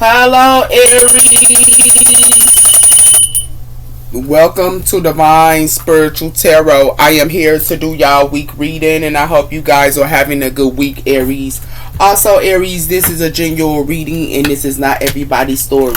Hello, Aries. Welcome to Divine Spiritual Tarot. I am here to do y'all week reading, and I hope you guys are having a good week, Aries. Also, Aries, this is a genuine reading, and this is not everybody's story.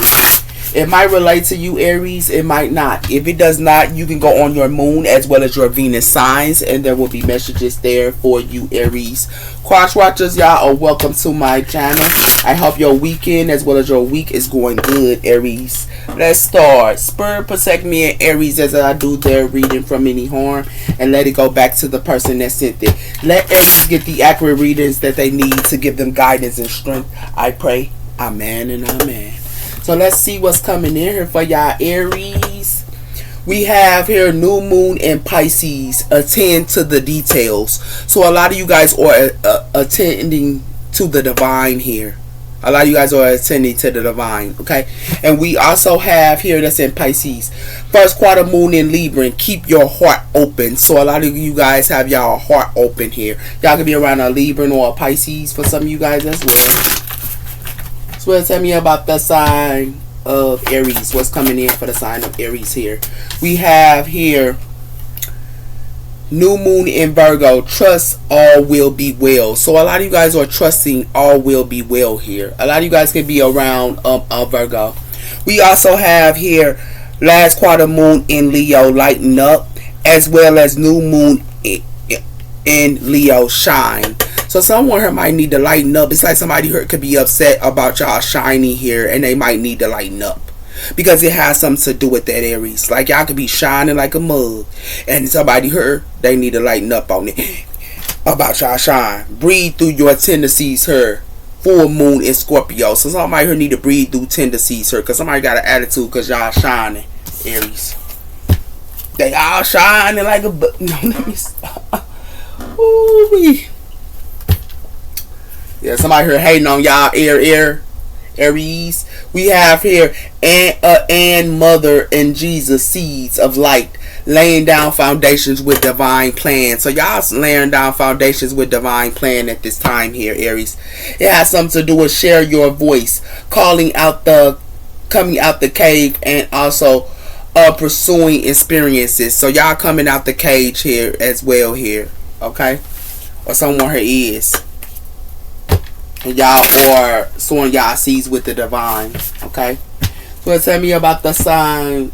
It might relate to you, Aries. It might not. If it does not, you can go on your moon as well as your Venus signs, and there will be messages there for you, Aries. Cross watchers, y'all are welcome to my channel. I hope your weekend as well as your week is going good, Aries. Let's start. Spirit, protect me and Aries as I do their reading from any harm, and let it go back to the person that sent it. Let Aries get the accurate readings that they need to give them guidance and strength. I pray. Amen and amen. So let's see what's coming in here for y'all, Aries. We have here new moon in Pisces. Attend to the details. So a lot of you guys are attending to the divine here. A lot of you guys are attending to the divine, okay? And we also have here that's in Pisces. First quarter moon in Libra. Keep your heart open. So a lot of you guys have y'all heart open here. Y'all could be around a Libra or a Pisces for some of you guys as well. So tell me about the sign of Aries. What's coming in for the sign of Aries here? We have here new moon in Virgo. Trust all will be well. So a lot of you guys are trusting all will be well here. A lot of you guys can be around Virgo. We also have here last quarter moon in Leo. Lighten up, as well as new moon in Leo. Shine. So someone here might need to lighten up. It's like somebody here could be upset about y'all shining here, and they might need to lighten up. Because it has something to do with that, Aries. Like y'all could be shining like a mug, and somebody here, they need to lighten up on it. About y'all shine. Breathe through your tendencies here. Full moon in Scorpio. So somebody here need to breathe through tendencies here. Because somebody got an attitude because y'all shining, Aries. They all shining like a... No, let me stop. Ooh-wee. Yeah, somebody here hating on y'all, Aries. We have here and Mother and Jesus, seeds of light, laying down foundations with divine plan. So y'all laying down foundations with divine plan at this time here, Aries. It has something to do with share your voice, coming out the cave, and also pursuing experiences. So y'all coming out the cage here as well here, okay? Or someone here is. And y'all are sowing y'all seeds with the divine. Okay? So tell me about the sign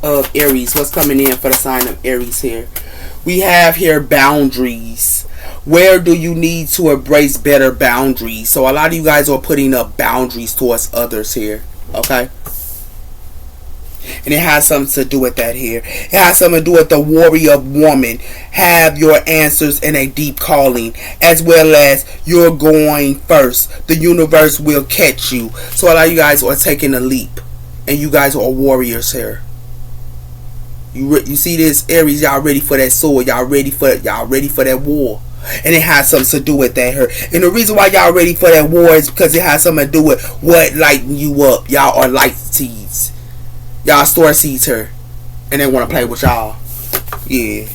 of Aries. What's coming in for the sign of Aries here? We have here boundaries. Where do you need to embrace better boundaries? So a lot of you guys are putting up boundaries towards others here. Okay? And it has something to do with that here. It has something to do with the warrior woman. Have your answers in a deep calling, as well as you're going first. The universe will catch you. So a lot of you guys are taking a leap, and you guys are warriors here. You see this, Aries? Y'all ready for that sword? Y'all ready for that war? And it has something to do with that here. And the reason why y'all ready for that war is because it has something to do with what lighten you up. Y'all are light seeds. Y'all store seeds here, and they want to play with y'all. Yeah.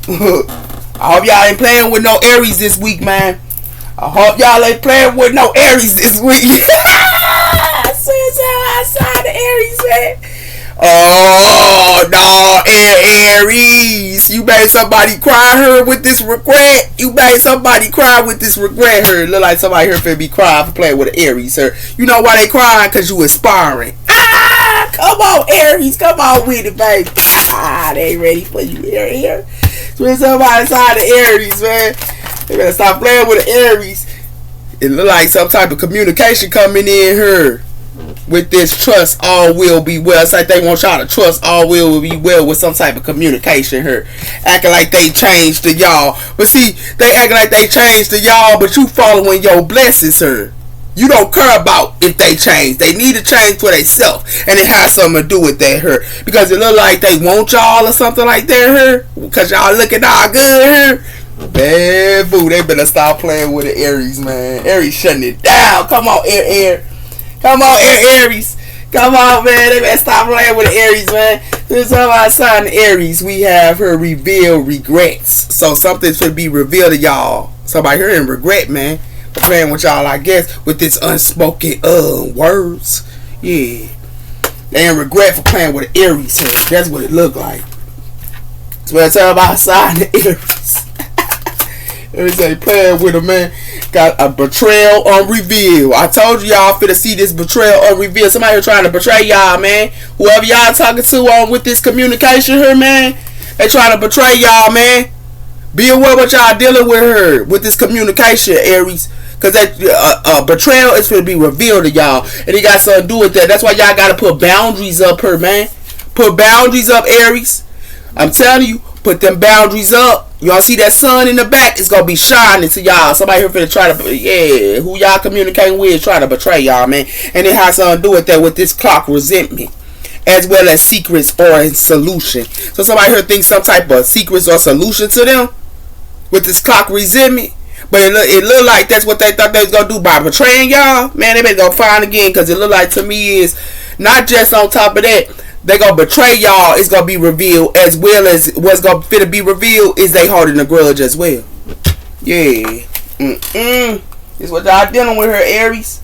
I hope y'all ain't playing with no Aries this week, man. I hope y'all ain't playing with no Aries this week. Outside the Aries, man. Oh no, Aries! You made somebody cry here with this regret. You made somebody cry with this regret here. Look like somebody here finna be crying for playing with an Aries here. You know why they crying? Cause you inspiring. Come on, Aries. Come on with it, baby. They ain't ready for you here. So there's somebody inside the Aries, man. They better stop playing with the Aries. It look like some type of communication coming in here. With this trust, all will be well. It's like they want y'all to trust all will be well with some type of communication here. Acting like they changed to y'all. But see, they acting like they changed to y'all, but you following your blessings here. You don't care about if they change. They need to change for themselves. And it has something to do with that here. Because it look like they want y'all or something like that here. Because y'all looking all good here. Man, boo, they better stop playing with the Aries, man. Aries shutting it down. Come on, Air. Come on, Aries. Come on, man. They better stop playing with the Aries, man. This is our sign Aries. We have her reveal regrets. So something should be revealed to y'all. Somebody here in regret, man. playing with y'all, I guess, with this unspoken words. Yeah. They ain't regret for playing with an Aries here. That's what it looked like. That's what I tell about sign the Aries. Aries ain't playing with a man. Got a betrayal unrevealed. I told you y'all finna see this betrayal unrevealed. Somebody here trying to betray y'all, man. Whoever y'all talking to on with this communication here, man. They trying to betray y'all, man. Be aware what y'all dealing with her with this communication, Aries. Cause that betrayal is going to be revealed to y'all, and it got something to do with that. That's why y'all got to put boundaries up here, man. Put boundaries up, Aries. I'm telling you, put them boundaries up. Y'all see that sun in the back? It's gonna be shining to y'all. Somebody here finna try to, yeah, who y'all communicating with is trying to betray y'all, man. And it has something to do with that, with this clock resentment, as well as secrets or solution. So somebody here thinks some type of secrets or solution to them with this clock resentment. But it look like that's what they thought they was going to do by betraying y'all. Man, they better go find again, because it look like to me is not just on top of that, they going to betray y'all. It's going to be revealed, as well as what's going to be revealed is they holding a grudge as well. Yeah. This is what y'all dealing with here, Aries.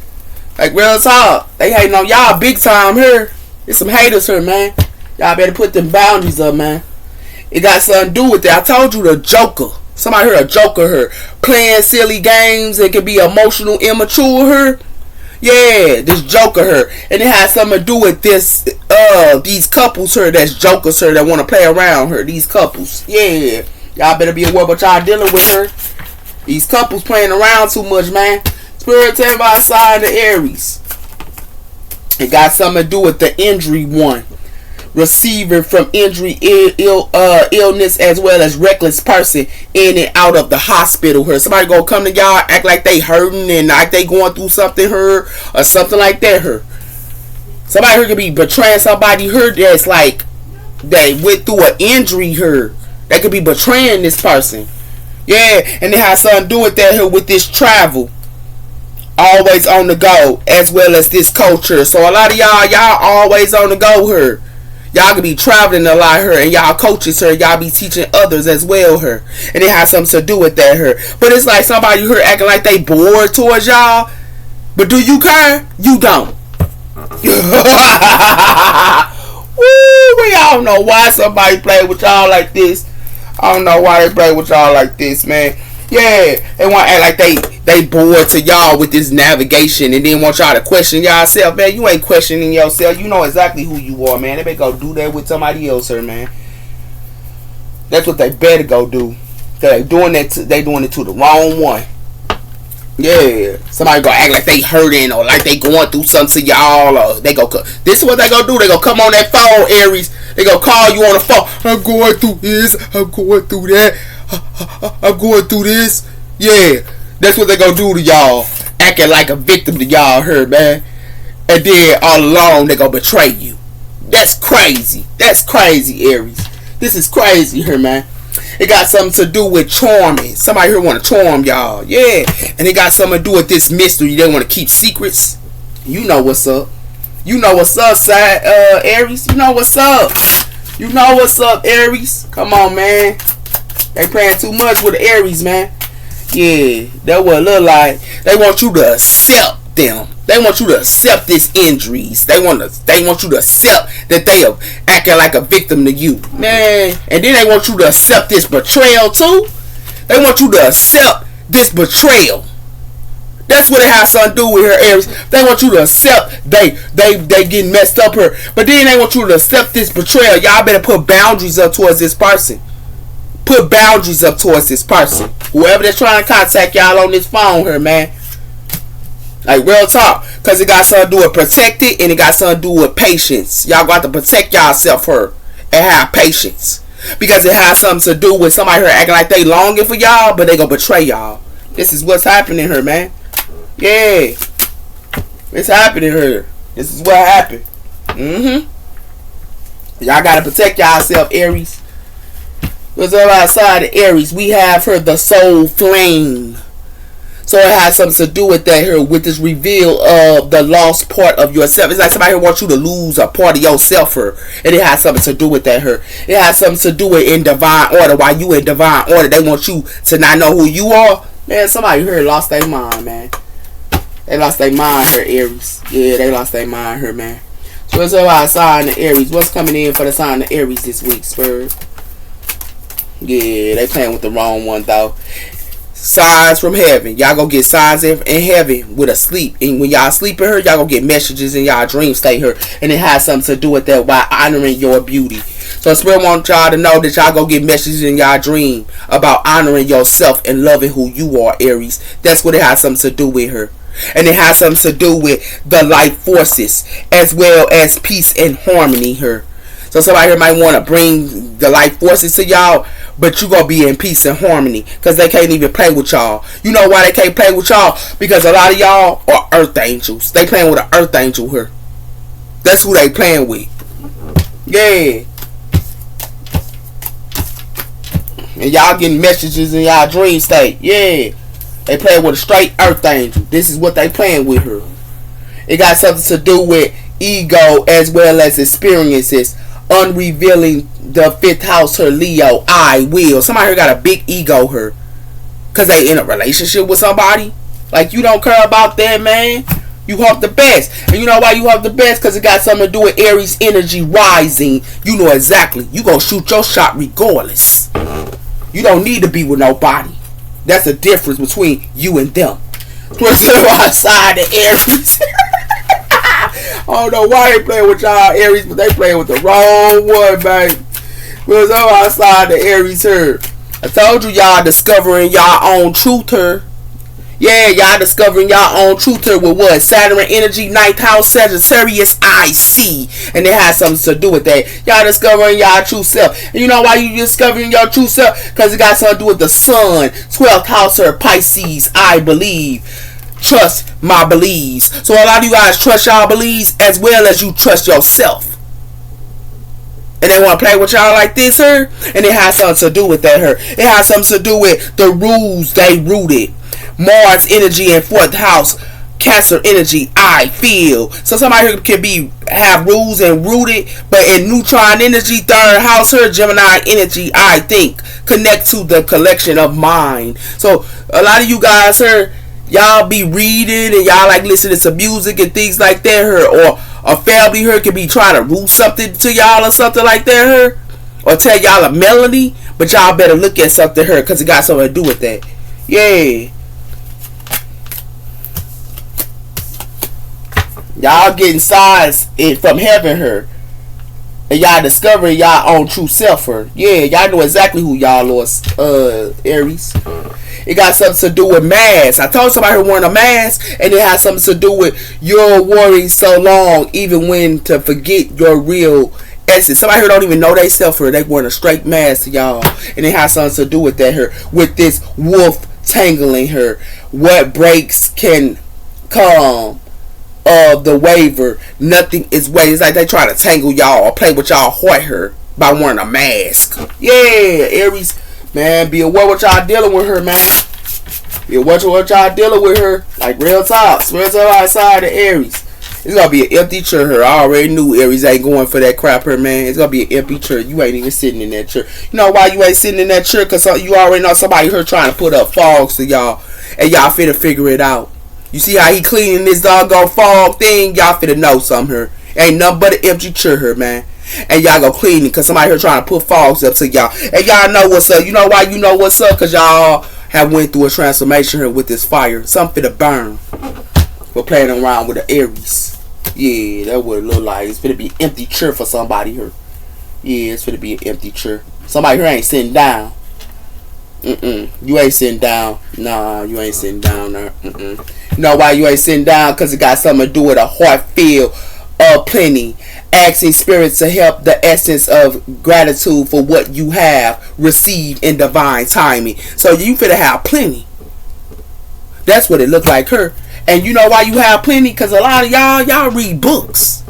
Like real talk. They hating on y'all big time here. There's some haters here, man. Y'all better put them boundaries up, man. It got something to do with that. I told you the Joker. Somebody heard a Joker here playing silly games and can be emotional, immature here. Yeah, this Joker here, and it has something to do with this. These couples here, that's Jokers here that want to play around her. These couples, yeah, y'all better be aware what y'all dealing with her. These couples playing around too much, man. Spirit tell about sign the Aries. It got something to do with the injury one. Receiving from injury, illness, as well as reckless person in and out of the hospital here. Somebody gonna come to y'all, act like they hurting and like they going through something here or something like that here. Somebody here could be betraying somebody here that's like they went through an injury here. They could be betraying this person. Yeah, and it has something to do with that here with this travel. Always on the go, as well as this culture. So a lot of y'all always on the go here. Y'all could be traveling a lot here, and y'all coaches her. Y'all be teaching others as well here, and it has something to do with that here. But it's like somebody here acting like they bored towards y'all. But do you care? You don't. Woo, we all know why somebody play with y'all like this. I don't know why they play with y'all like this, man. Yeah, they want to act like they bored to y'all with this navigation, and then want y'all to question yourself, man. You ain't questioning yourself. You know exactly who you are, man. They better go do that with somebody else, here, man. That's what they better go do. They doing that. They doing it to the wrong one. Yeah, somebody gonna act like they hurting or like they going through something to y'all, or they go. This is what they gonna do. They gonna come on that phone, Aries. They gonna call you on the phone. I'm going through this. I'm going through that. I'm going through this. Yeah, that's what they gonna do to y'all, acting like a victim to y'all here, man. And then all along they gonna betray you. That's crazy. That's crazy, Aries. This is crazy here, man. It got something to do with charming. Somebody here want to charm y'all. Yeah, and it got something to do with this mystery. They want to keep secrets. You know what's up. You know what's up, Aries. You know what's up. You know what's up, Aries. Come on, man. They playing too much with the Aries, man. Yeah, that what it look like. They want you to accept them. They want you to accept these injuries. They want you to accept that they are acting like a victim to you, man. And then they want you to accept this betrayal too. They want you to accept this betrayal. That's what it has something to do with her, Aries. They want you to accept they getting messed up here. But then they want you to accept this betrayal. Y'all better put boundaries up towards this person. Put boundaries up towards this person. Whoever that's trying to contact y'all on this phone here, man. Like real talk. Because it got something to do with protected, and it got something to do with patience. Y'all got to protect yourself here and have patience. Because it has something to do with somebody here acting like they longing for y'all, but they gonna betray y'all. This is what's happening here, man. Yeah. It's happening here. This is what happened. Y'all gotta protect yourself, Aries. What's up outside of Aries? We have her the soul flame. So it has something to do with that here, with this reveal of the lost part of yourself. It's like somebody here wants you to lose a part of yourself here. And it has something to do with that here. It has something to do with in divine order. While you in divine order, they want you to not know who you are. Man, somebody here lost their mind, man. They lost their mind here, Aries. Yeah, they lost their mind here, man. So what's up our sign of Aries? What's coming in for the sign of Aries this week, Spurs? Yeah, they playing with the wrong one, though. Signs from heaven. Y'all gonna get signs in heaven with a sleep. And when y'all sleep in her, y'all gonna get messages in y'all dream state here. And it has something to do with that by honoring your beauty. So Spirit want y'all to know that y'all gonna get messages in y'all dream about honoring yourself and loving who you are, Aries. That's what it has something to do with her. And it has something to do with the life forces as well as peace and harmony here. So somebody here might want to bring the life forces to y'all, but you gonna be in peace and harmony because they can't even play with y'all. You know why they can't play with y'all? Because a lot of y'all are earth angels. They playing with an earth angel here. That's who they playing with. Yeah. And y'all getting messages in y'all dream state. Yeah. They playing with a straight earth angel. This is what they playing with her. It got something to do with ego as well as experiences. Unrevealing the 5th house her, Leo. I will. Somebody here got a big ego her. Because they in a relationship with somebody. Like you don't care about that, man. You hope the best. And you know why you hope the best? Because it got something to do with Aries energy rising. You know exactly. You gonna shoot your shot regardless. You don't need to be with nobody. That's the difference between you and them. What's outside the Aries? I don't know why they playing with y'all Aries, but they playing with the wrong one, man. What's outside the Aries here? I told you y'all discovering y'all own truth here. Yeah, y'all discovering y'all own truth here with what? Saturn energy, 9th house, Sagittarius, IC. And it has something to do with that. Y'all discovering y'all true self. And you know why you discovering your true self? Because it got something to do with the sun, 12th house here, Pisces, I believe. Trust my beliefs. So a lot of you guys trust y'all beliefs as well as you trust yourself. And they want to play with y'all like this, her. And it has something to do with that, her. It has something to do with the rules they rooted. Mars energy in 4th house, Cancer energy, I feel. So somebody here can have rules and rooted, but in neutron energy, 3rd house, her Gemini energy, I think, connect to the collection of mind. So a lot of you guys here, y'all be reading and y'all like listening to music and things like that here, or a family here can be trying to root something to y'all or something like that here, or tell y'all a melody, but y'all better look at something here because it got something to do with that. Yeah. Y'all getting signs from heaven here. And y'all discovering y'all own true self here. Yeah, y'all know exactly who y'all are, Aries. It got something to do with masks. I told somebody who wearing a mask, and it has something to do with you're worrying so long, even when to forget your real essence. Somebody here don't even know they self here. They wearing a straight mask, y'all, and it has something to do with that here. With this wolf tangling her, what breaks can come of the waiver. Nothing is waiting. It's like they try to tangle y'all or play with y'all heart here by wearing a mask. Yeah, Aries. Man, be aware what y'all dealing with her, man. Be aware what y'all dealing with her. Like real talk. Real talk outside of Aries. It's gonna be an empty chair here. I already knew Aries ain't going for that crap here, man. It's gonna be an empty chair. You ain't even sitting in that chair. You know why you ain't sitting in that chair? Because you already know somebody here trying to put up fogs to y'all. And y'all finna figure it out. You see how he cleaning this doggone fog thing? Y'all finna know something here. Ain't nothing but an empty chair here, man. And y'all go clean it because somebody here trying to put fogs up to y'all. And y'all know what's up. You know why you know what's up? Because y'all have went through a transformation here with this fire. Something finna burn. We're playing around with the Aries. Yeah, that what it look like. It's finna be an empty chair for somebody here. Yeah, it's finna be an empty chair. Somebody here ain't sitting down. You ain't sitting down. Nah, you ain't sitting down there. You know why you ain't sitting down? Because it got something to do with a heart filled of plenty. Asking spirits to help the essence of gratitude for what you have received in divine timing. So you finna have plenty. That's what it looked like her. And you know why you have plenty? Because a lot of y'all read books.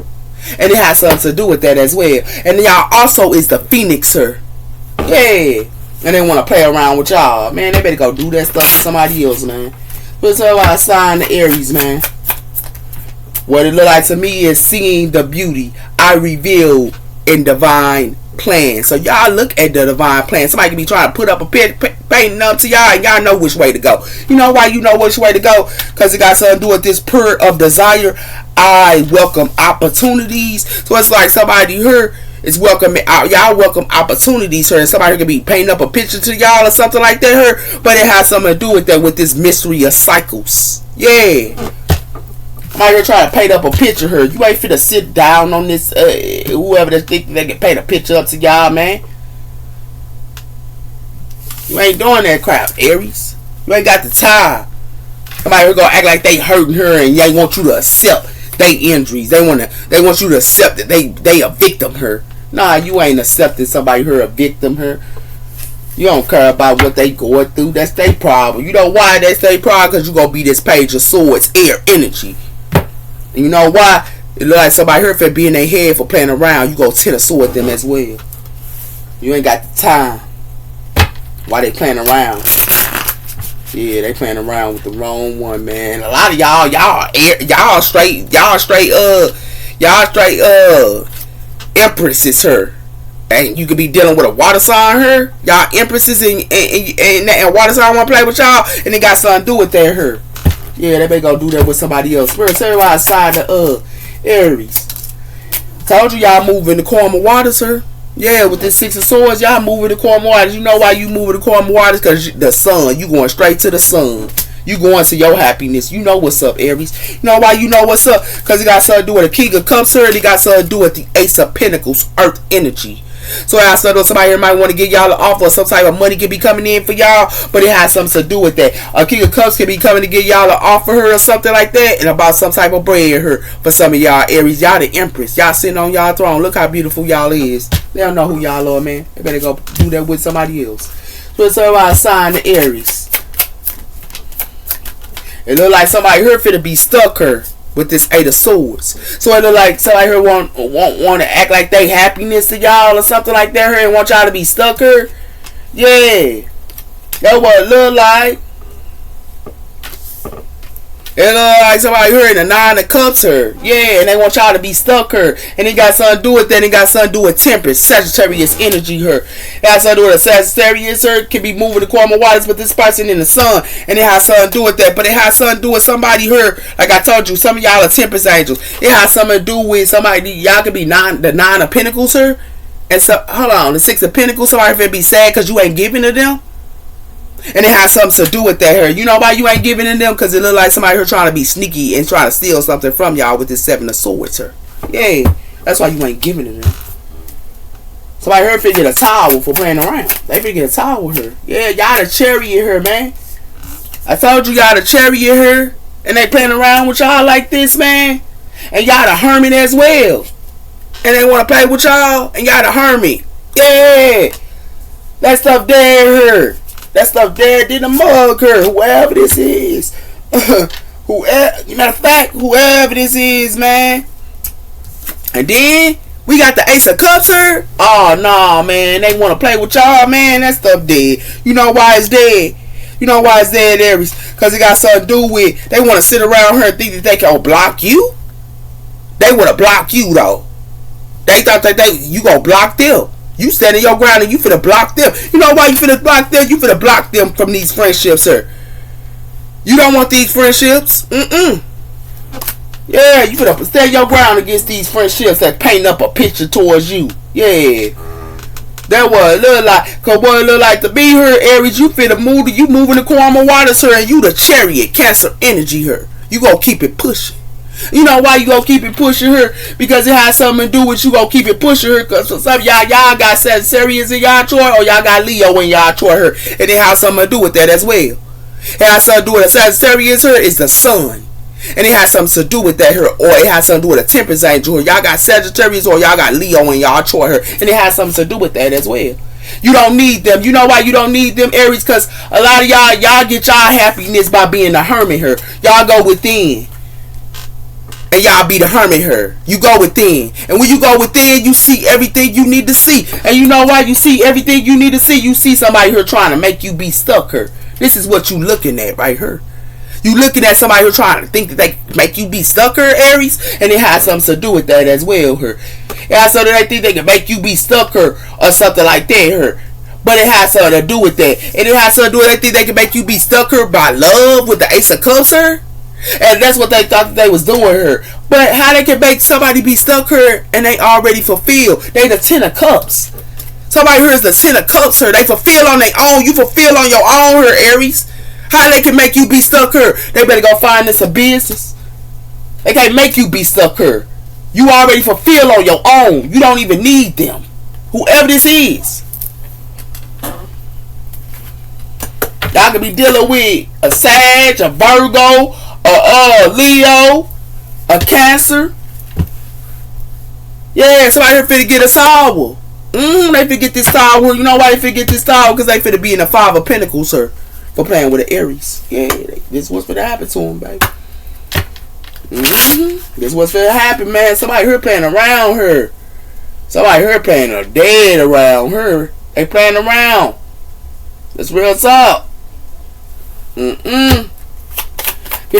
And it has something to do with that as well. And y'all also is the Phoenix her. Yeah. And they want to play around with y'all. Man, they better go do that stuff to somebody else, man. What's up about sign the Aries, man? What it look like to me is seeing the beauty I reveal in divine plan. So y'all look at the divine plan. Somebody can be trying to put up a painting up to y'all, and y'all know which way to go. You know why you know which way to go? Because it got something to do with this purr of desire. I welcome opportunities. So it's like somebody here is welcoming out. Y'all welcome opportunities here. Somebody could be painting up a picture to y'all or something like that here. But it has something to do with that, with this mystery of cycles. Yeah. I'm out here trying to paint up a picture here. You ain't finna sit down on this, whoever they think they can paint a picture up to y'all, man. You ain't doing that crap, Aries. You ain't got the time. Somebody here gonna act like they hurting her and they want you to accept they injuries. They want you to accept that they a victim her. Nah, you ain't accepting somebody here a victim her. You don't care about what they going through. That's their problem. You know why that's their problem? Because you gonna be this Page of Swords, air energy. And you know why? It look like somebody here for being their head for playing around. You go 10 of sword them as well. You ain't got the time. Why they playing around? Yeah, they playing around with the wrong one, man. A lot of y'all straight empresses here. And you could be dealing with a water sign here. Y'all empresses and water sign want to play with y'all, and they got something to do with that here. Yeah, they better go do that with somebody else. Spirit, everybody outside the Aries. Told you y'all moving the Karma waters, sir. Yeah, with this 6 of Swords, y'all moving the Karma waters. You know why you moving the Karma waters? Because the sun. You going straight to the sun. You going to your happiness. You know what's up, Aries. You know why you know what's up? Because it got something to do with the King of Cups, sir. It got something to do with the Ace of Pentacles, Earth energy. So I started somebody here might want to get y'all an offer, some type of money can be coming in for y'all, but it has something to do with that. A King of Cups can be coming to get y'all an offer her or something like that, and about some type of bread here for some of y'all Aries. Y'all the Empress. Y'all sitting on y'all throne. Look how beautiful y'all is. They don't know who y'all are, man. They better go do that with somebody else. So it's everybody sign the Aries. It look like somebody here finna be stuck here with this 8 of Swords. So it look like somebody here want to act like they happiness to y'all or something like that here and want y'all to be stuck here. Yeah. That's what it look like. It look like somebody here in the 9 of Cups here. Yeah, and they want y'all to be stuck here. And it got something to do with that. It got something to do with Temperance, Sagittarius energy here. It has something to do with Sagittarius here. Can be moving the Karma waters with this person in the sun. And it has something to do with that. But it has something to do with somebody here. Like I told you, some of y'all are Temperance angels. It has something to do with somebody. Y'all could be the 9 of Pentacles here. And so, hold on, the 6 of Pentacles. Somebody finna be sad because you ain't giving to them. And it has something to do with that here. You know why you ain't giving in them? Because it look like somebody here trying to be sneaky and trying to steal something from y'all with this 7 of Swords here. Yeah, that's why you ain't giving it them. Somebody here finna get a towel for playing around. They finna get a towel here. Yeah, y'all the Chariot here, man. I told you y'all the Chariot here. And they playing around with y'all like this, man. And y'all the Hermit as well. And they want to play with y'all. And y'all the Hermit. Yeah. That stuff there here. That stuff there did a mug her, whoever this is. Matter of fact, whoever this is, man. And then we got the Ace of Cups here. Oh no, man. They want to play with y'all, man. That stuff dead. You know why it's dead? You know why it's dead, Aries? Because it got something to do with they want to sit around here and think that they can block you. They want to block you though. They thought that you gonna block them. You standing your ground and you finna block them. You know why you finna block them? You finna block them from these friendships, sir. You don't want these friendships? Yeah, you finna stand your ground against these friendships that paint up a picture towards you. Yeah. That what it look like. Cause what it look like to be here, Aries, you finna move, you moving the Karma waters here, and you the Chariot, Cancer energy here. You gonna keep it pushing. You know why you gonna keep it pushing her? Because it has something to do with you gonna keep it pushing her. Because some of y'all got Sagittarius in y'all chart, or y'all got Leo in y'all chart her, and it has something to do with that as well. It has something to do with the Sagittarius here is the sun, and it has something to do with that here, or it has something to do with a Temperance angel. Y'all got Sagittarius, or y'all got Leo in y'all chart her, and it has something to do with that as well. You don't need them. You know why you don't need them, Aries? Because a lot of y'all get y'all happiness by being the hermit here. Y'all go within. And y'all be the hermit here. You go within. And when you go within, you see everything you need to see. And you know why you see everything you need to see? You see somebody here trying to make you be stuck here. This is what you looking at right here. You looking at somebody here trying to think that they make you be stuck here, Aries. And it has something to do with that as well here. It has something they think they can make you be stuck here or something like that here. But it has something to do with that. And it has something to do with that thing they can make you be stuck here by love with the Ace of Cups here. And that's what they thought that they was doing here. But how they can make somebody be stuck here and they already fulfilled? They the 10 of Cups. Somebody here is the 10 of Cups here. They fulfill on their own. You fulfill on your own here, Aries. How they can make you be stuck here? They better go find this a business. They can't make you be stuck here. You already fulfill on your own. You don't even need them. Whoever this is. Y'all could be dealing with a Sag, a Virgo, a Leo, a Cancer. Yeah, somebody here finna get a sour. They finna get this sour. You know why they finna get this sour? Because they finna be in the 5 of Pentacles, sir. For playing with an Aries. Yeah, this is what's finna happen to them, baby. This is what's finna happen, man. Somebody here playing around her. Somebody here playing a dead around her. They playing around. That's real talk. Give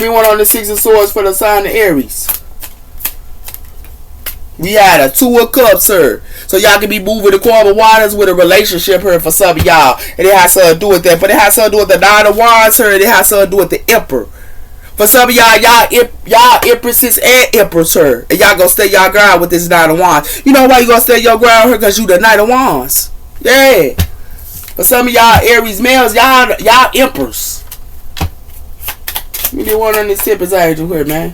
me one on the 6 of Swords for the sign of Aries. We had a 2 of Cups here. So y'all can be moving the Queen of Waters with a relationship here for some of y'all. And it has something to do with that. But it has something to do with the 9 of Wands here. And it has something to do with the Emperor. For some of y'all Empresses and Emperors here. And y'all gonna stay y'all ground with this 9 of Wands. You know why you gonna stay your ground here? Because you the Knight of Wands. Yeah. For some of y'all Aries males, y'all Emperors. We did one on this Tempest angel here, man.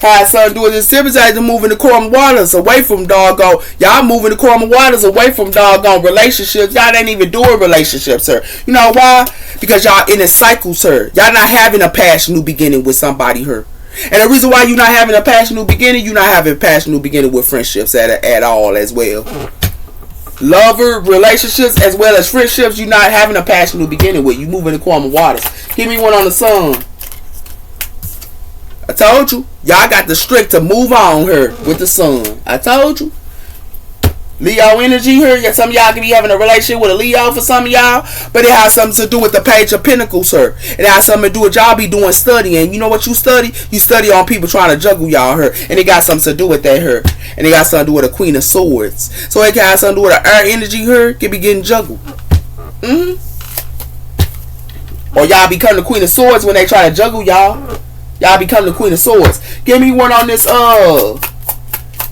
Has something to do with this Tempest angel moving the Queen Waters away from doggone. Y'all moving the Queen Waters away from doggone relationships. Y'all ain't even doing relationships, sir. You know why? Because y'all in a cycle, sir. Y'all not having a passion new beginning with somebody here. And the reason why you're not having a passion new beginning, you're not having a passion new beginning with friendships at all as well. Lover, relationships, as well as friendships, you're not having a passion to beginning with. You moving the Queen of Waters. Give me one on the Sun. I told you. Y'all got the strength to move on here with the Sun. I told you. Leo energy here. Yeah, some of y'all can be having a relationship with a Leo for some of y'all. But it has something to do with the Page of Pentacles here. It has something to do with y'all be doing studying. You know what you study? You study on people trying to juggle y'all here. And it got something to do with that here. And it got something to do with a Queen of Swords. So it can have something to do with the air energy here. Can be getting juggled. Or y'all become the Queen of Swords when they try to juggle y'all. Y'all become the Queen of Swords. Give me one on this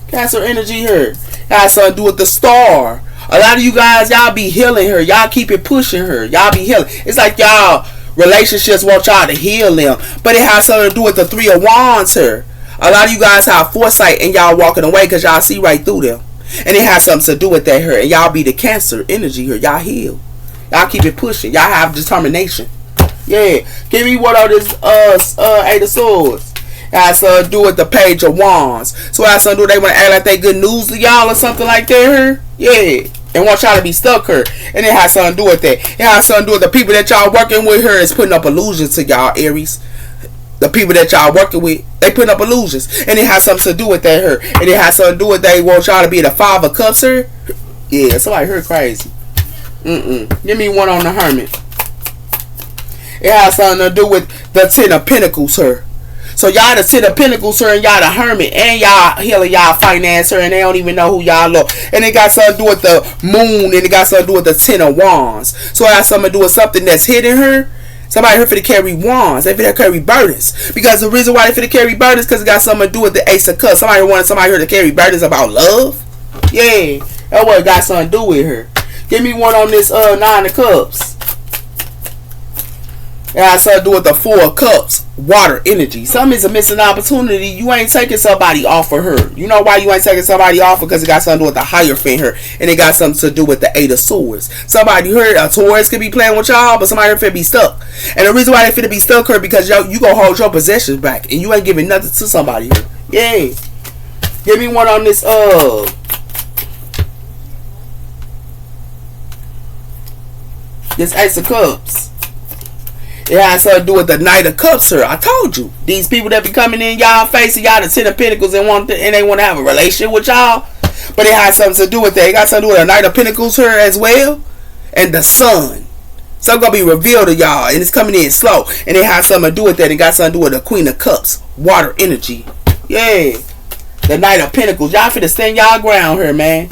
Cancer energy here. Has something to do with the Star. A lot of you guys, y'all be healing her. Y'all keep it pushing her. Y'all be healing. It's like y'all relationships want y'all to heal them. But it has something to do with the 3 of Wands here. A lot of you guys have foresight and y'all walking away because y'all see right through them. And it has something to do with that here. And y'all be the Cancer energy here. Y'all heal. Y'all keep it pushing. Y'all have determination. Yeah. Give me one of this 8 of Swords. It has something to do with the Page of Wands. So it has something to do with they want to act like they good news to y'all or something like that here. Yeah. And want y'all to be stuck here. And it has something to do with that. It has something to do with the people that y'all working with here is putting up illusions to y'all, Aries. The people that y'all working with, they putting up illusions. And it has something to do with that here. And it has something to do with they want y'all to be the 5 of Cups here. Yeah, somebody heard crazy. Give me one on the Hermit. It has something to do with the 10 of Pentacles here. So y'all the 10 of Pentacles here and y'all the Hermit. And y'all healing y'all finance here and they don't even know who y'all look. And it got something to do with the Moon and it got something to do with the 10 of Wands. So it has something to do with something that's hidden here. Somebody here for to carry wands. They finna carry burdens. Because the reason why they finna carry burdens because it got something to do with the Ace of Cups. Somebody wanted somebody here to carry burdens about love. Yeah. That's what it got something to do with her. Give me one on this 9 of Cups. It has something to do with the 4 of Cups. Water energy. Something is a missing opportunity. You ain't taking somebody off of her. You know why you ain't taking somebody off? Because it got something to do with the Hierophant here. And it got something to do with the 8 of Swords. Somebody heard a Taurus could be playing with y'all, but somebody here finna be stuck. And the reason why they finna be stuck here because you gonna hold your possessions back. And you ain't giving nothing to somebody here. Yeah. Give me one on this this Ace of Cups. It has something to do with the Knight of Cups here. I told you. These people that be coming in y'all face and y'all the 10 of Pentacles and they want to have a relationship with y'all. But it has something to do with that. It got something to do with the Knight of Pentacles here as well. And the Sun. Something going to be revealed to y'all. And it's coming in slow. And it has something to do with that. It got something to do with the Queen of Cups. Water energy. Yeah. The Knight of Pentacles. Y'all finna stand y'all ground here, man.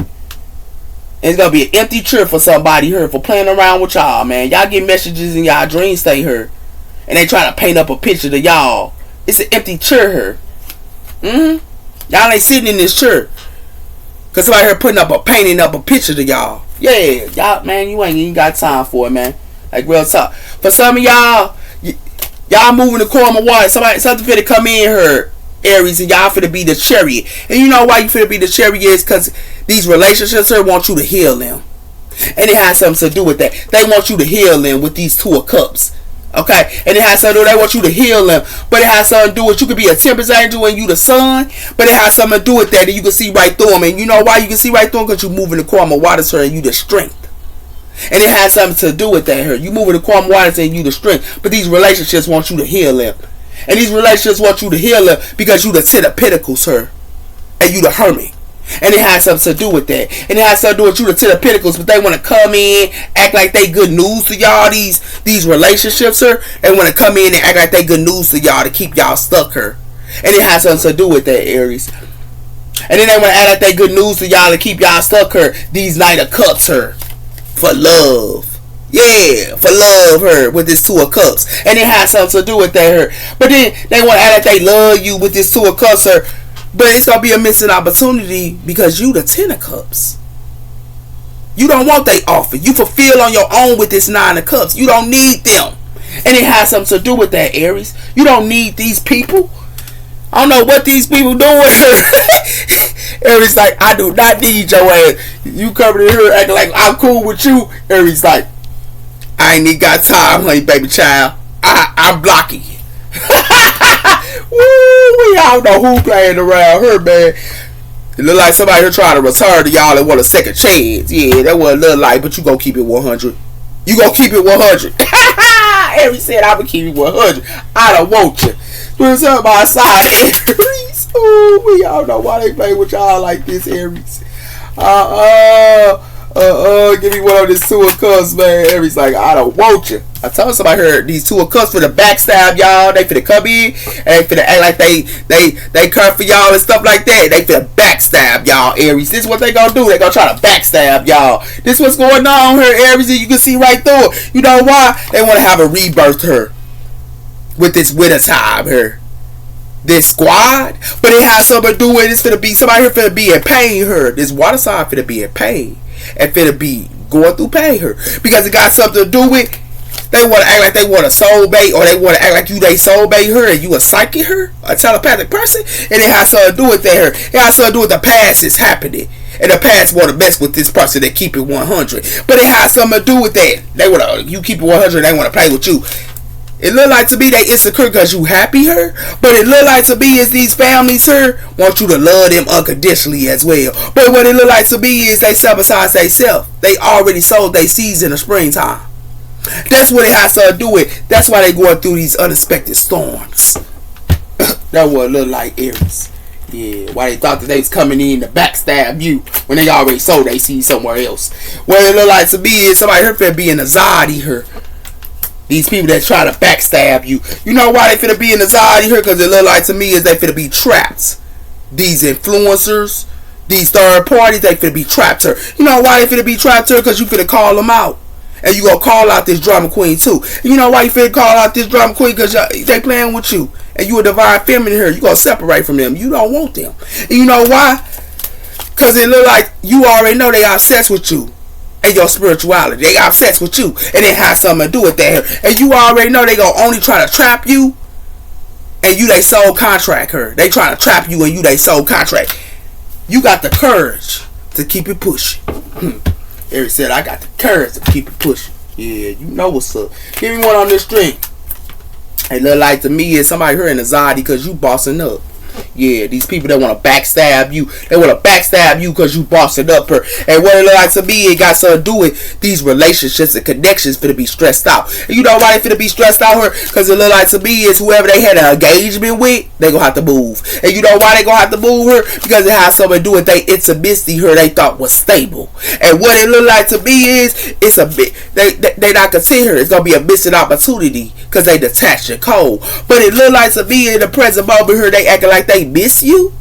And it's gonna be an empty chair for somebody here for playing around with y'all, man. Y'all get messages in y'all dreams stay here. And they trying to paint up a picture to y'all. It's an empty chair here. Y'all ain't sitting in this chair. Cause somebody here painting up a picture to y'all. Yeah, y'all, man, you ain't even got time for it, man. Like real talk. For some of y'all, y'all moving the Karma water. Something finna come in here, Aries, and y'all finna be the chariot. And you know why you finna be the chariot is because these relationships here want you to heal them. And it has something to do with that. They want you to heal them with these 2 of cups. Okay? And it has something to do, they want you to heal them. But it has something to do with, you could be a temperance angel and you the sun. But it has something to do with that. And you can see right through them. And you know why you can see right through them? Because you moving the Karma waters here and you the strength. And it has something to do with that here. You moving the Karma waters and you the strength. But these relationships want you to heal them. And these relationships want you to heal them because you the 10 of Pentacles here. And you the Hermit. And it has something to do with that. And it has something to do with you, the 10 of Pentacles. But they want to come in, act like they good news to y'all. These relationships here. They want to come in and act like they good news to y'all to keep y'all stuck here. And it has something to do with that, Aries. And then they want to act like they good news to y'all to keep y'all stuck here. These Knight of Cups here. For love. Yeah, for love her with this 2 of Cups. And it has something to do with that her. But then they want to act like they love you with this 2 of Cups her. But it's going to be a missing opportunity because you the 10 of Cups. You don't want they offer. You fulfill on your own with this 9 of Cups. You don't need them. And it has something to do with that, Aries. You don't need these people. I don't know what these people doing. Aries like, I do not need your ass. You coming in here acting like I'm cool with you. Aries like, I ain't even got time, honey, baby child. I'm blocking you. Woo, we all know who playing around her, man. It look like somebody here trying to return to y'all and want a second chance. Yeah, that what it look like, but you gonna keep it 100. You gonna keep it 100. Aries said I would keep it 100. I don't want you. What's up my side, Aries? Ooh, we all know why they play with y'all like this, Aries. Give me one of these 2 of Cups, man. Aries like, I don't want you. I told somebody here, these 2 of Cups for the backstab y'all. They finna come in and they finna act like they come for y'all and stuff like that. They finna backstab y'all, Aries. This is what they gonna do. They gonna try to backstab y'all. This what's going on here, Aries, and you can see right through it. You know why? They wanna have a rebirth here with this winter time here. This squad, but it has something to do with it's finna be somebody here finna be in pain here. This water sign finna be in pain and finna be going through pain here because it got something to do with they want to act like they want a soulmate or they want to act like you they soulmate her and you a psychic her, a telepathic person, and it has something to do with that her. It has something to do with the past is happening. And the past want to mess with this person that keep it 100, but it has something to do with that. They want to you keep it 100. They want to play with you. It look like to me they insecure because you happy her, but it look like to me is these families here want you to love them unconditionally as well. But what it look like to me is they sabotage themselves. They already sold their seeds in the springtime. That's what it has to do with. That's why they going through these unexpected storms. That's what it look like, Aries. Yeah, why they thought that they was coming in to backstab you when they already sold their seeds somewhere else. What it look like to me is somebody here finna be in anxiety here. These people that try to backstab you. You know why they finna be in anxiety here? Because it look like to me is they finna be trapped. These influencers, these third parties, they finna be trapped here. You know why they finna be trapped here? Because you finna call them out. And you gonna call out this drama queen too. And you know why you finna call out this drama queen? Because they playing with you. And you a divine feminine here. You gonna separate from them. You don't want them. And you know why? Because it look like you already know they obsessed with you. And your spirituality. They obsessed with you. And it has something to do with that. And you already know they gonna only try to trap you. And you they soul contract her. They trying to trap you and you they soul contract. You got the courage to keep it pushing. Aries said I got the courage to keep it pushing. Yeah, you know what's up. Give me one on this string. It look like to me is somebody here in anxiety because you bossing up. Yeah, these people that want to backstab you, they want to backstab you because you bossing up her. And what it look like to me, it got something to do with these relationships and connections finna be stressed out. And you know why they finna be stressed out here? Because it look like to me is whoever they had an engagement with, they gonna have to move. And you know why they gonna have to move her? Because it has something to do with they intimacy her they thought was stable. And what it look like to me is it's a bit they not consider her. It's gonna be a missing opportunity because they detached and cold. But it look like to me in the present moment here they acting like they miss you.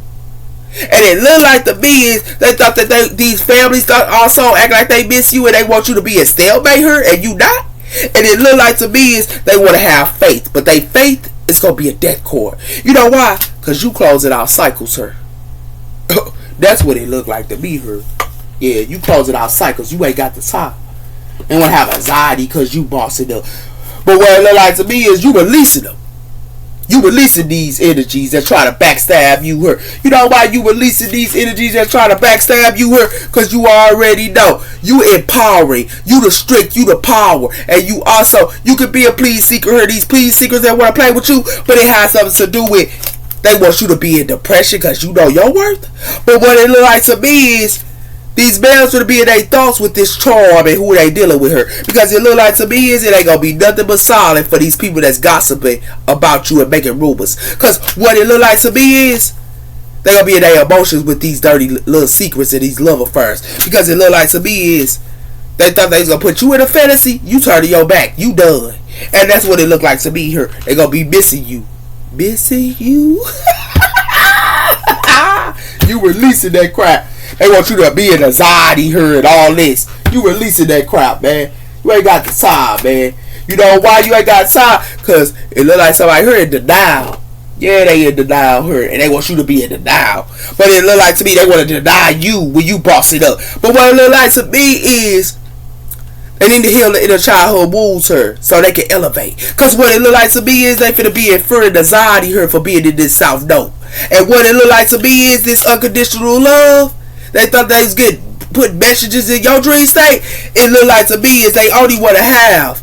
And it looked like the beings, they thought that these families thought also act like they miss you and they want you to be a stalemate her and you not. And it looked like to me is they want to have faith, but they faith is going to be a death cord. You know why? Because you closing out cycles, her. That's what it looked like to me, her. Yeah, you closing out cycles. You ain't got the time. And want to have anxiety because you bossing up. But what it look like to me is you releasing them. You releasing these energies that try to backstab you, her. You know why you releasing these energies that try to backstab you, her? Because you already know. You empowering. You the strict. You the power. And you also, you could be a please seeker, her. These please seekers that want to play with you, but it has something to do with, they want you to be in depression because you know your worth. But what it look like to me is, these males should be in their thoughts with this charm and who they dealing with her. Because it look like to me is it ain't going to be nothing but solid for these people that's gossiping about you and making rumors. Because what it look like to me is they going to be in their emotions with these dirty little secrets and these love affairs. Because it look like to me is they thought they was going to put you in a fantasy. You turn your back. You done. And that's what it look like to me here. They going to be missing you. Missing you? You releasing that crap. They want you to be in anxiety here and all this. You releasing that crap, man. You ain't got the time, man. You know why you ain't got time? Because it look like somebody here in denial. Yeah, they in denial here. And they want you to be in denial. But it look like to me they want to deny you when you boss it up. But what it look like to me is they need to heal the inner childhood wounds her so they can elevate. Because what it look like to me is they finna be in fear and anxiety here for being in this South Node. And what it look like to me is this unconditional love. They thought they was good put messages in your dream state. It look like to me is they only want to have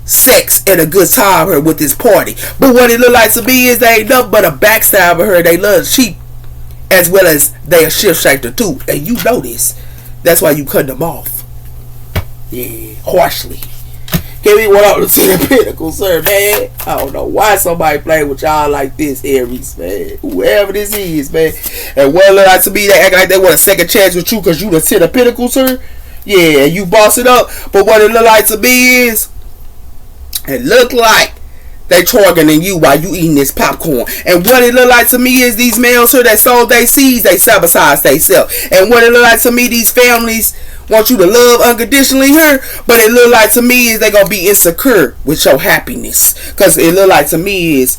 sex and a good time her with this party. But what it look like to me is they ain't nothing but a backstabber her. They love sheep as well as they a shift shifter too. And you know this. That's why you cut them off. Yeah, harshly. Give me one up to the pinnacle, sir, man. I don't know why somebody play with y'all like this, Aries, man. Whoever this is, man. And what it look like to me, they act like they want a second chance with you because you the 10 of Pentacles, sir. Yeah, you boss it up. But what it look like to me is, it look like they targeting you while you eating this popcorn. And what it look like to me is these males here that sold their seeds, they sabotage themselves. And what it look like to me, these families want you to love unconditionally her, but it look like to me is they gonna be insecure with your happiness. Cause it look like to me is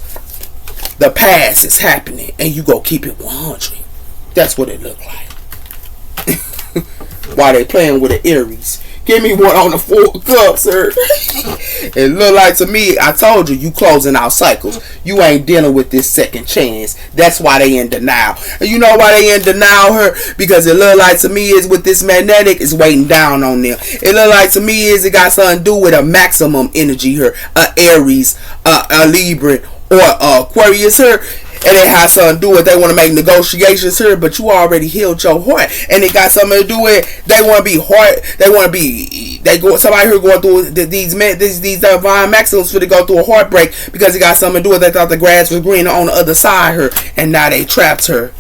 the past is happening and you go keep it 100. That's what it look like. While they playing with the Aries. Give me one on the 4 of Cups, sir. It look like to me, I told you, you closing out cycles. You ain't dealing with this second chance. That's why they in denial. And you know why they in denial, her? Because it look like to me is with this magnetic is weighing down on them. It look like to me is it got something to do with a maximum energy here. A Aries, a Libra, or Aquarius here. And it has something to do with they want to make negotiations here, but you already healed your heart, and it got something to do with they want to be heart. They want to be somebody here going through these divine maxims for to go through a heartbreak because it got something to do with they thought the grass was greener on the other side her, and now they trapped her.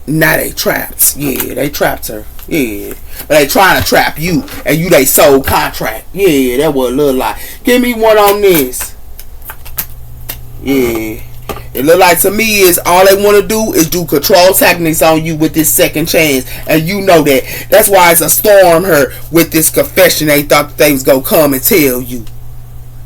Now they trapped. Yeah, they trapped her. Yeah, but they trying to trap you, and you they soul contract. Yeah, that was a little lie. Give me one on this. Yeah. It look like to me is all they want to do is do control techniques on you with this second chance. And you know that. That's why it's a storm here with this confession they thought that they was going to come and tell you.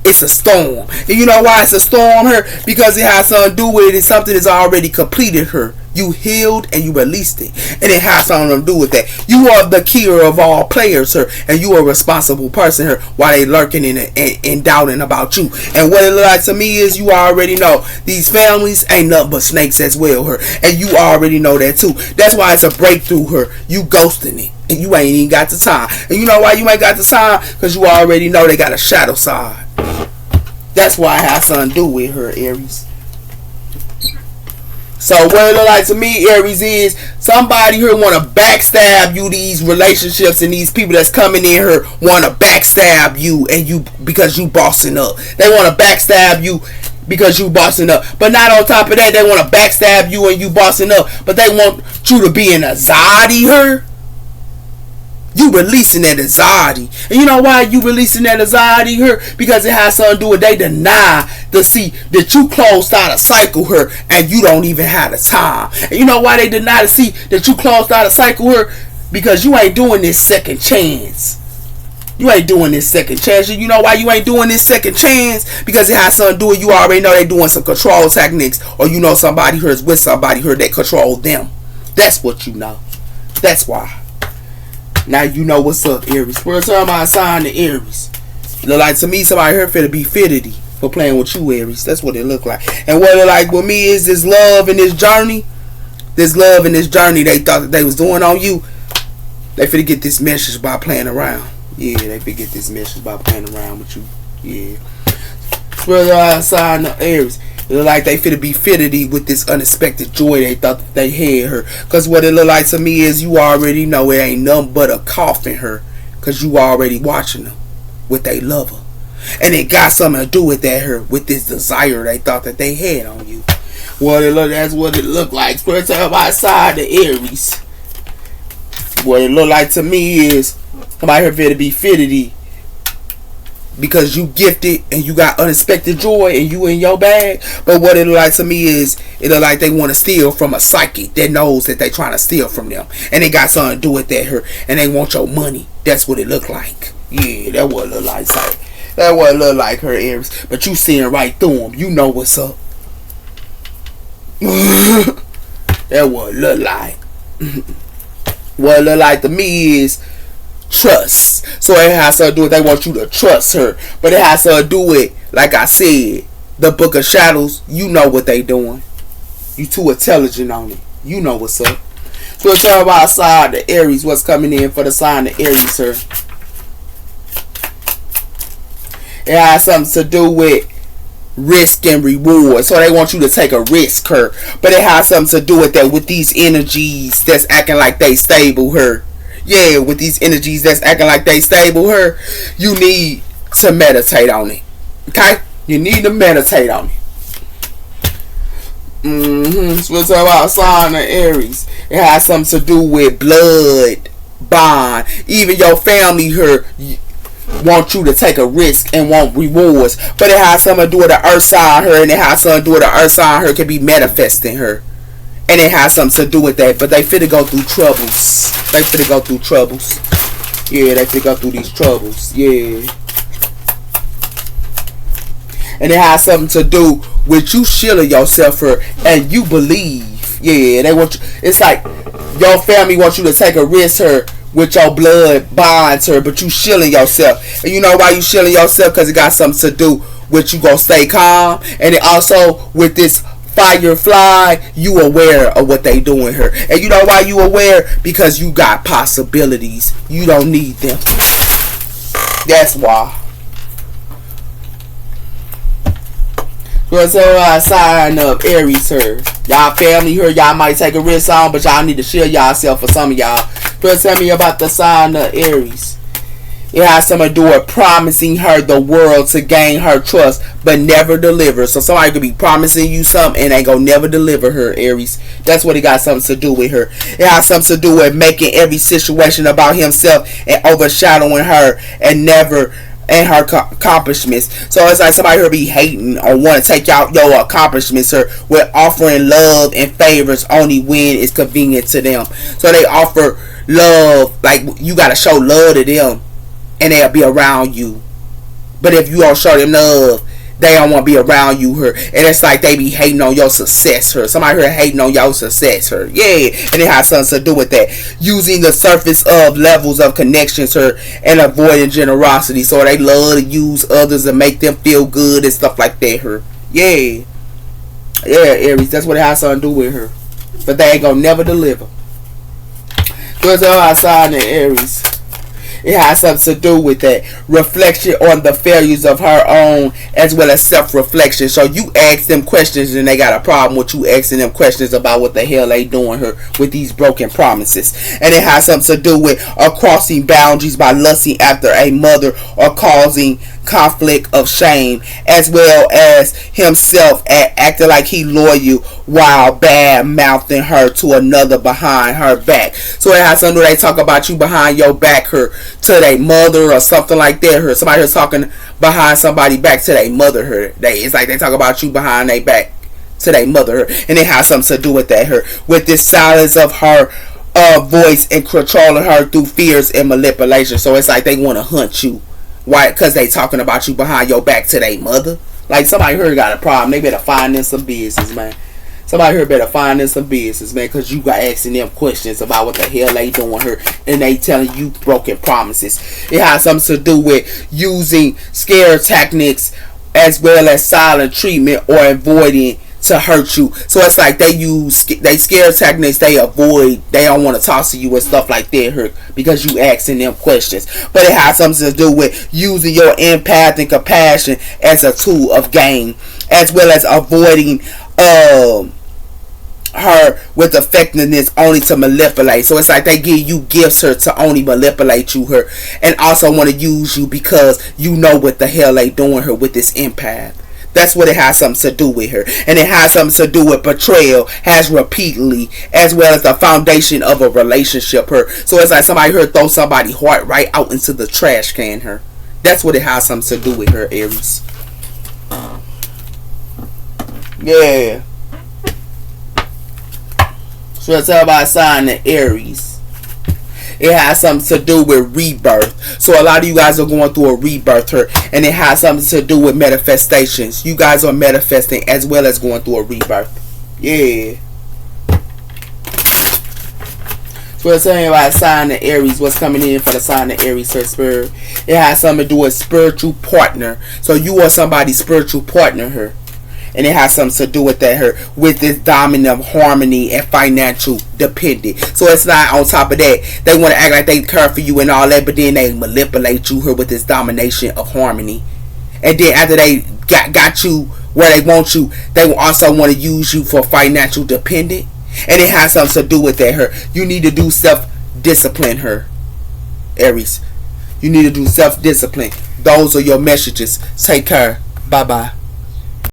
It's a storm. And you know why it's a storm here? Because it has something to do with it. It's something that's already completed her. You healed and you released it. And it has something to do with that. You are the keyer of all players, sir. And you are a responsible person here while they lurking and doubting about you. And what it look like to me is you already know these families ain't nothing but snakes as well, her. And you already know that too. That's why it's a breakthrough, her. You ghosting it. And you ain't even got the time. And you know why you ain't got the time? Because you already know they got a shadow side. That's why it has something to do with her, Aries. So what it look like to me, Aries, is somebody here want to backstab you. These relationships and these people that's coming in here want to backstab you, and you because you bossing up. They want to backstab you because you bossing up. But not on top of that, they want to backstab you and you bossing up. But they want you to be in anxiety here. You releasing that anxiety. And you know why you releasing that anxiety here? Because it has something to do with they deny to see that you closed out a cycle here and you don't even have the time. And you know why they deny to see that you closed out a cycle here? Because you ain't doing this second chance. You ain't doing this second chance. You know why you ain't doing this second chance? Because it has something to do with you already know they doing some control techniques, or you know somebody here is with somebody here that control them. That's what you know. That's why. Now you know what's up, Aries. We're talking about sign to Aries. Look like to me somebody here finna be fitty for playing with you, Aries. That's what it look like. And what it like with me is this love and this journey. This love and this journey they thought that they was doing on you. They finna get this message by playing around. Yeah, they finna get this message by playing around with you. Yeah. We're sign to Aries. It look like they finna be fitty with this unexpected joy they thought that they had her. Cause what it look like to me is you already know it ain't nothing but a cough in her. Cause you already watching them with they lover. And it got something to do with that her, with this desire they thought that they had on you. Well, that's what it look like. Spirit tell my side the Aries. What it look like to me is somebody here finna be fitty. Because you gifted and you got unexpected joy and you in your bag. But what it look like to me is it look like they want to steal from a psychic that knows that they trying to steal from them. And they got something to do with that her. And they want your money. That's what it look like. Yeah, that what it look like. That what it look like her, Aries. But you seeing right through them. You know what's up. That what it look like. What it look like to me is trust. So it has to do with they want you to trust her. But it has to do with, like I said, the Book of Shadows. You know what they doing. You too intelligent on it. You know what's up. So let's talk about side the Aries. What's coming in for the sign of Aries, sir? It has something to do with risk and reward. So they want you to take a risk, her. But it has something to do with that, with these energies that's acting like they stable, her. Yeah, with these energies that's acting like they stable her, you need to meditate on it. Okay? You need to meditate on it. So we'll talk about sign of Aries. It has something to do with blood bond. Even your family here want you to take a risk and want rewards. But it has something to do with the earth sign her, and it has something to do with the earth sign her can be manifesting her. And it has something to do with that. But they finna go through troubles. They finna go through troubles. Yeah, they finna go through these troubles. Yeah. And it has something to do with you shielding yourself for, and you believe. Yeah, they want you. It's like your family wants you to take a risk her with your blood bonds her, but you shielding yourself. And you know why you shielding yourself? Because it got something to do with you gonna stay calm. And it also with this Firefly, you aware of what they doing her. And you know why you aware? Because you got possibilities. You don't need them. That's why. So sign up Aries her. Y'all family here, y'all might take a risk on, but y'all need to shield yourself for some of y'all. First tell me about the sign of Aries. It has something to do with promising her the world to gain her trust, but never deliver. So somebody could be promising you something and they gonna never deliver her, Aries. That's what it got something to do with her. It has something to do with making every situation about himself and overshadowing her and never and her accomplishments. So it's like somebody here be hating or want to take out your accomplishments or with offering love and favors only when it's convenient to them. So they offer love, like you gotta show love to them and they'll be around you. But if you don't show them love, they don't want to be around you her. And it's like they be hating on your success her. Somebody here hating on your success her. Yeah. And it has something to do with that. Using the surface of levels of connections her and avoiding generosity. So they love to use others and make them feel good and stuff like that her. Yeah. Yeah, Aries. That's what it has something to do with her. But they ain't gonna never deliver. What's outside in Aries? It has something to do with that. Reflection on the failures of her own as well as self-reflection. So you ask them questions and they got a problem with you asking them questions about what the hell they doing her with these broken promises. And it has something to do with crossing boundaries by lusting after a mother or causing conflict of shame, as well as himself acting like he loyal while bad mouthing her to another behind her back. So it has something they talk about you behind your back her to their mother or something like that. Her somebody here talking behind somebody back to their mother her. It's like they talk about you behind their back to their mother her, and it has something to do with that her, with this silence of her voice and controlling her through fears and manipulation. So it's like they want to hunt you. Why? Because they talking about you behind your back to their mother. Like somebody here got a problem. They better find them some business, man. Somebody here better find them some business, man. Because you got asking them questions about what the hell they doing here. And they telling you broken promises. It has something to do with using scare techniques as well as silent treatment or avoiding to hurt you. So it's like they scare techniques, they avoid, they don't want to talk to you and stuff like that because you asking them questions. But it has something to do with using your empath and compassion as a tool of gain, as well as avoiding her with effectiveness only to manipulate. So it's like they give you gifts her to only manipulate you her, and also want to use you because you know what the hell they doing her with this empath. That's what it has something to do with her. And it has something to do with betrayal, has repeatedly, as well as the foundation of a relationship her. So it's like somebody here throw somebody's heart right out into the trash can her. That's what it has something to do with her, Aries. Yeah. So let's talk about a sign of Aries. It has something to do with rebirth. So a lot of you guys are going through a rebirth here, and it has something to do with manifestations. You guys are manifesting as well as going through a rebirth. Yeah. So we're saying about sign of Aries. What's coming in for the sign of Aries, Sir Spirit? It has something to do with spiritual partner. So you are somebody's spiritual partner here. And it has something to do with that her, with this dominant harmony and financial dependent. So it's not on top of that. They want to act like they care for you and all that, but then they manipulate you here with this domination of harmony. And then after they got you where they want you, they will also want to use you for financial dependent. And it has something to do with that her. You need to do self-discipline her, Aries. You need to do self-discipline. Those are your messages. Take care. Bye-bye.